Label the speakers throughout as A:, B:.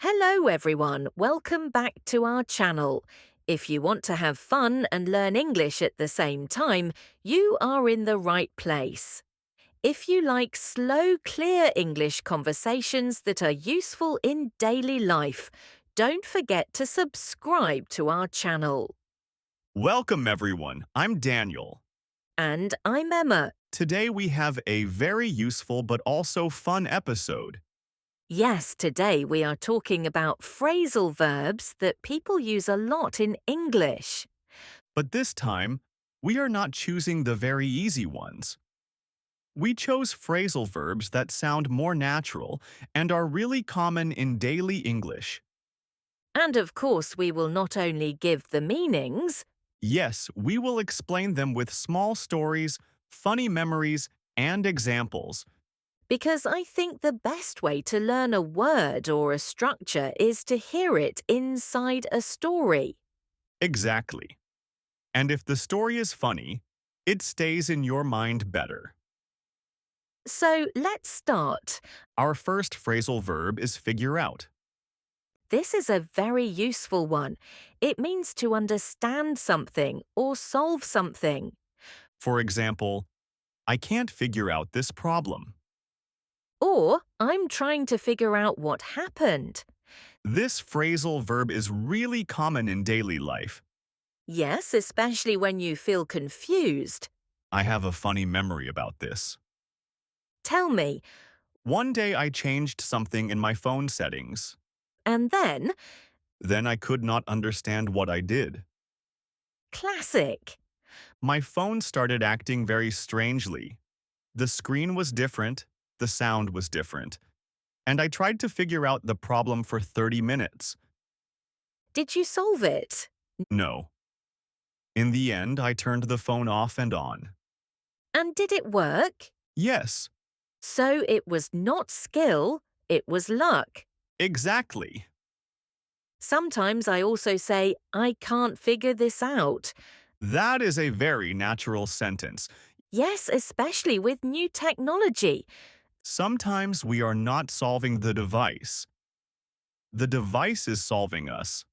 A: Hello everyone, welcome back to our channel. If you want to have fun and learn English at the same time, you are in the right place. If you like slow, clear English conversations that are useful in daily life, don't forget to subscribe to our channel.
B: Welcome, everyone. I'm Daniel.
A: And I'm Emma.
B: Today we have a very useful but also fun episode.
A: Yes, today we are talking about phrasal verbs that people use a lot in English.
B: But this time, we are not choosing the very easy ones. We chose phrasal verbs that sound more natural and are really common in daily English.
A: And of course, we will not only give the meanings,
B: Yes, we will explain them with small stories, funny memories, and examples.
A: because I think the best way to learn a word or a structure is to hear it inside a story.
B: Exactly. And if the story is funny, it stays in your mind better.
A: So let's start.
B: Our first phrasal verb is figure out.
A: This is a very useful one. It means to understand something or solve something.
B: For example, I can't figure out this problem.
A: Or I'm trying to figure out what happened.
B: This phrasal verb is really common in daily life.
A: Yes, especially when you feel confused.
B: I have a funny memory about this.
A: Tell me,
B: One day I changed something in my phone settings.
A: and then,
B: Then I could not understand what I did.
A: classic.
B: My phone started acting very strangely. The screen was different, the sound was different, and I tried to figure out the problem for 30 minutes.
A: Did you solve it?
B: No. In the end, I turned the phone off and on.
A: And did it work?
B: Yes,
A: So it was not skill, it was luck.
B: exactly.
A: Sometimes I also say, I can't figure this out.
B: That is a very natural sentence.
A: Yes, especially with new technology.
B: Sometimes we are not solving the device. The device is solving us.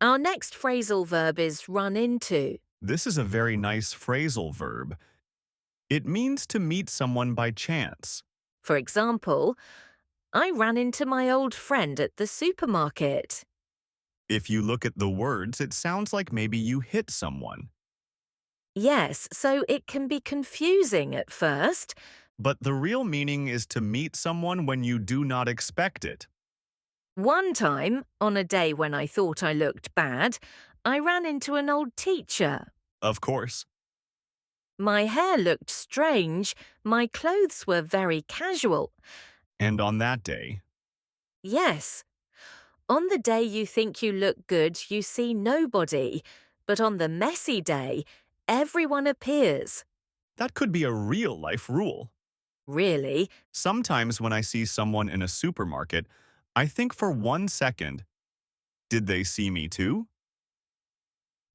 A: Our next phrasal verb is run into.
B: This is a very nice phrasal verb. It means to meet someone by chance.
A: For example, I ran into my old friend at the supermarket.
B: If you look at the words, it sounds like maybe you hit someone.
A: Yes, so it can be confusing at first.
B: But the real meaning is to meet someone when you do not expect it.
A: One time, on a day when I thought I looked bad, I ran into an old teacher.
B: Of course.
A: My hair looked strange, my clothes were very casual.
B: And on that day,
A: Yes, on the day you think you look good, you see nobody. But on the messy day, everyone appears.
B: that could be a real-life rule.
A: Really?
B: Sometimes when I see someone in a supermarket, I think for 1 second, did they see me too?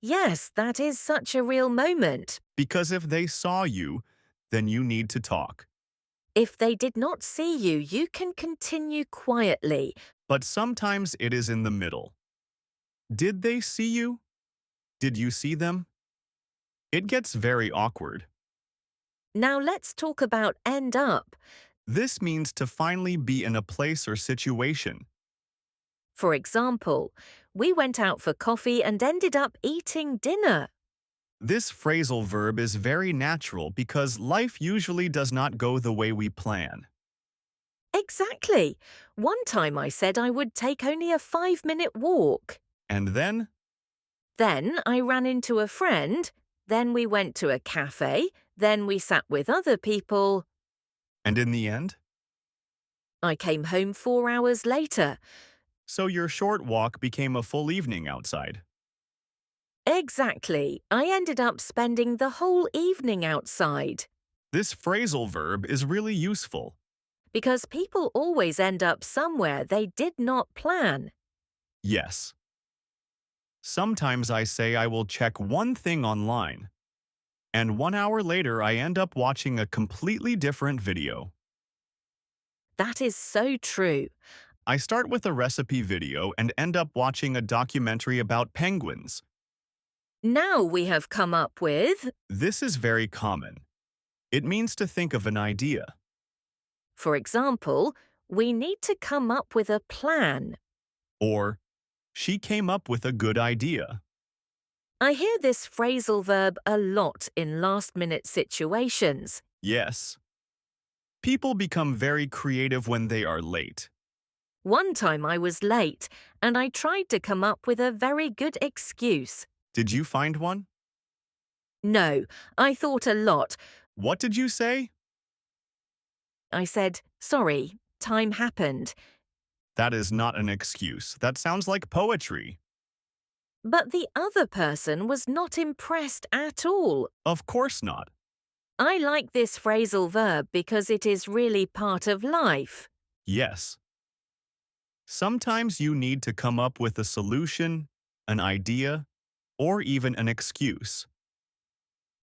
A: Yes, that is such a real moment.
B: Because if they saw you, then you need to talk.
A: If they did not see you, you can continue quietly.
B: But sometimes it is in the middle. Did they see you? Did you see them? It gets very awkward.
A: Now let's talk about end up.
B: This means to finally be in a place or situation.
A: For example, we went out for coffee and ended up eating dinner.
B: This phrasal verb is very natural because life usually does not go the way we plan.
A: Exactly. One time I said I would take only a 5-minute walk.
B: And then,
A: Then I ran into a friend. Then we went to a cafe. Then we sat with other people.
B: and in the end,
A: I came home 4 hours later.
B: so your short walk became a full evening outside.
A: Exactly. I ended up spending the whole evening outside.
B: This phrasal verb is really useful.
A: Because people always end up somewhere they did not plan.
B: Yes. Sometimes I say I will check one thing online, and 1 hour later I end up watching a completely different video.
A: That is so true.
B: I start with a recipe video and end up watching a documentary about penguins.
A: Now we have come up with,
B: This is very common. It means to think of an idea.
A: for example, we need to come up with a plan.
B: Or, she came up with a good idea.
A: I hear this phrasal verb a lot in last-minute situations.
B: Yes. People become very creative when they are late.
A: One time I was late and I tried to come up with a very good excuse.
B: Did you find one?
A: No, I thought a lot.
B: What did you say?
A: I said, sorry, time happened.
B: That is not an excuse. That sounds like poetry.
A: But the other person was not impressed at all.
B: Of course not.
A: I like this phrasal verb because it is really part of life.
B: Yes. Sometimes you need to come up with a solution, an idea, or even an excuse.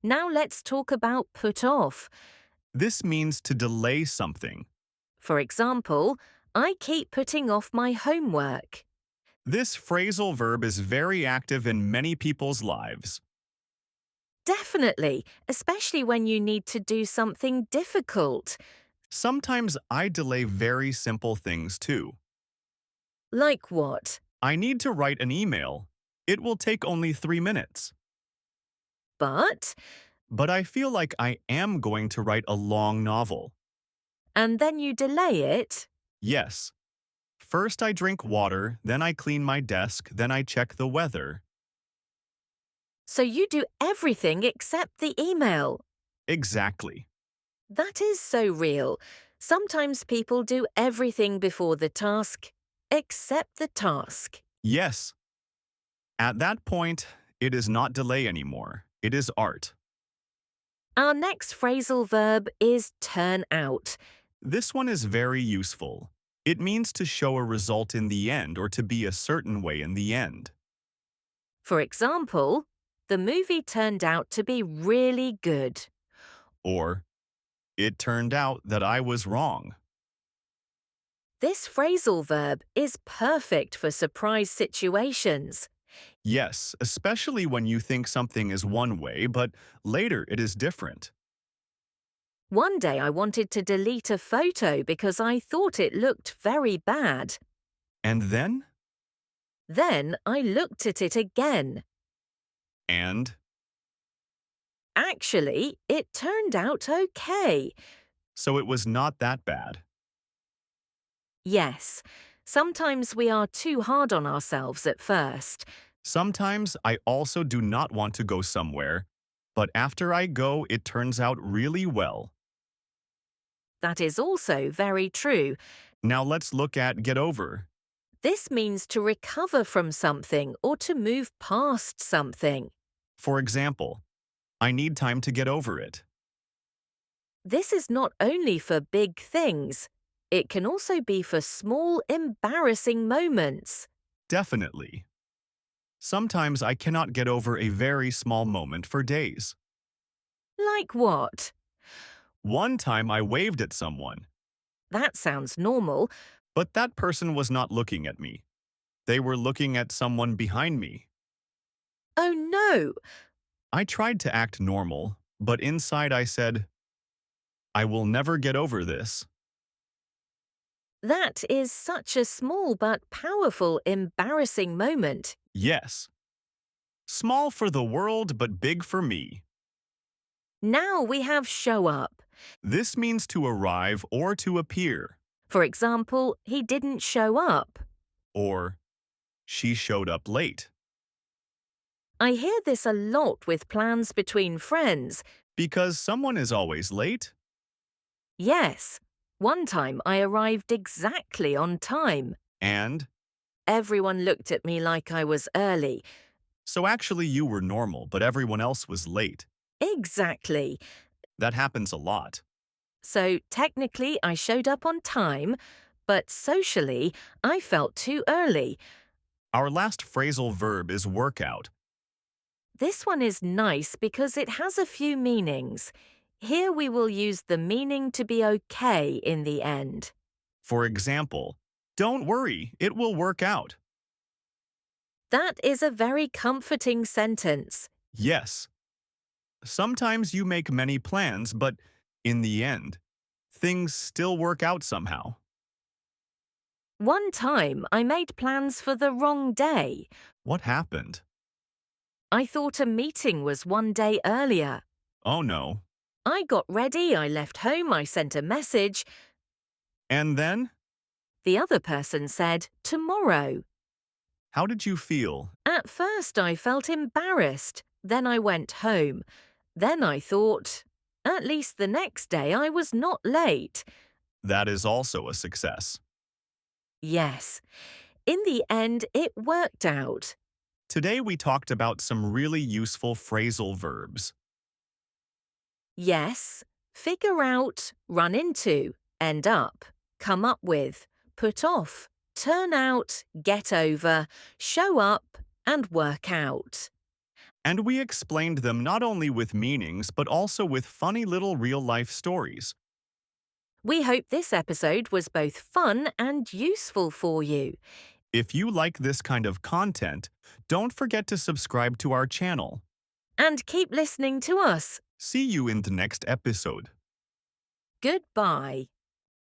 A: Now let's talk about put off.
B: This means to delay something.
A: For example, I keep putting off my homework.
B: This phrasal verb is very active in many people's lives.
A: Definitely, especially when you need to do something difficult.
B: Sometimes I delay very simple things too.
A: Like what?
B: I need to write an email. It will take only 3 minutes.
A: But,
B: But I feel like I am going to write a long novel.
A: and then you delay it.
B: Yes. First I drink water, then I clean my desk, then I check the weather.
A: So you do everything except the email.
B: Exactly.
A: That is so real. Sometimes people do everything before the task, except the task.
B: Yes. At that point, it is not delay anymore. It is art.
A: Our next phrasal verb is turn out.
B: This one is very useful. It means to show a result in the end or to be a certain way in the end.
A: For example, the movie turned out to be really good.
B: Or, it turned out that I was wrong.
A: This phrasal verb is perfect for surprise situations.
B: Yes, especially when you think something is one way, but later it is different.
A: One day I wanted to delete a photo because I thought it looked very bad.
B: And then?
A: Then I looked at it again.
B: And?
A: Actually, it turned out okay.
B: So it was not that bad.
A: Yes, sometimes we are too hard on ourselves at first.
B: Sometimes I also do not want to go somewhere, but after I go, it turns out really well.
A: That is also very true.
B: Now let's look at get over.
A: This means to recover from something or to move past something.
B: For example, I need time to get over it.
A: This is not only for big things. It can also be for small, embarrassing moments.
B: Definitely. Sometimes I cannot get over a very small moment for days.
A: Like what?
B: One time I waved at someone,
A: That sounds normal.
B: but that person was not looking at me. They were looking at someone behind me.
A: Oh no!
B: I tried to act normal, but inside I said, I will never get over this.
A: That is such a small but powerful, embarrassing moment.
B: Yes. Small for the world, but big for me.
A: Now we have show up.
B: This means to arrive or to appear.
A: For example, he didn't show up.
B: Or, she showed up late.
A: I hear this a lot with plans between friends.
B: Because someone is always late?
A: Yes, one time I arrived exactly on time.
B: And,
A: Everyone looked at me like I was early.
B: so actually you were normal, but everyone else was late.
A: Exactly.
B: That happens a lot.
A: So technically I showed up on time, but socially I felt too early.
B: Our last phrasal verb is workout.
A: This one is nice because it has a few meanings. Here we will use the meaning to be okay in the end.
B: For example, Don't worry, it will work out.
A: That is a very comforting sentence.
B: Yes, sometimes you make many plans, but in the end, things still work out somehow.
A: One time I made plans for the wrong day.
B: What happened?
A: I thought a meeting was one day earlier.
B: Oh no.
A: I got ready, I left home, I sent a message.
B: And then?
A: The other person said, tomorrow.
B: How did you feel?
A: At first I felt embarrassed. Then I went home. Then I thought, at least the next day I was not late.
B: That is also a success.
A: Yes, in the end it worked out.
B: Today we talked about some really useful phrasal verbs.
A: Yes, figure out, run into, end up, come up with, put off, turn out, get over, show up, and work out.
B: And we explained them not only with meanings, but also with funny little real-life stories.
A: We hope this episode was both fun and useful for you.
B: If you like this kind of content, don't forget to subscribe to our channel.
A: And keep listening to us.
B: See you in the next episode.
A: Goodbye.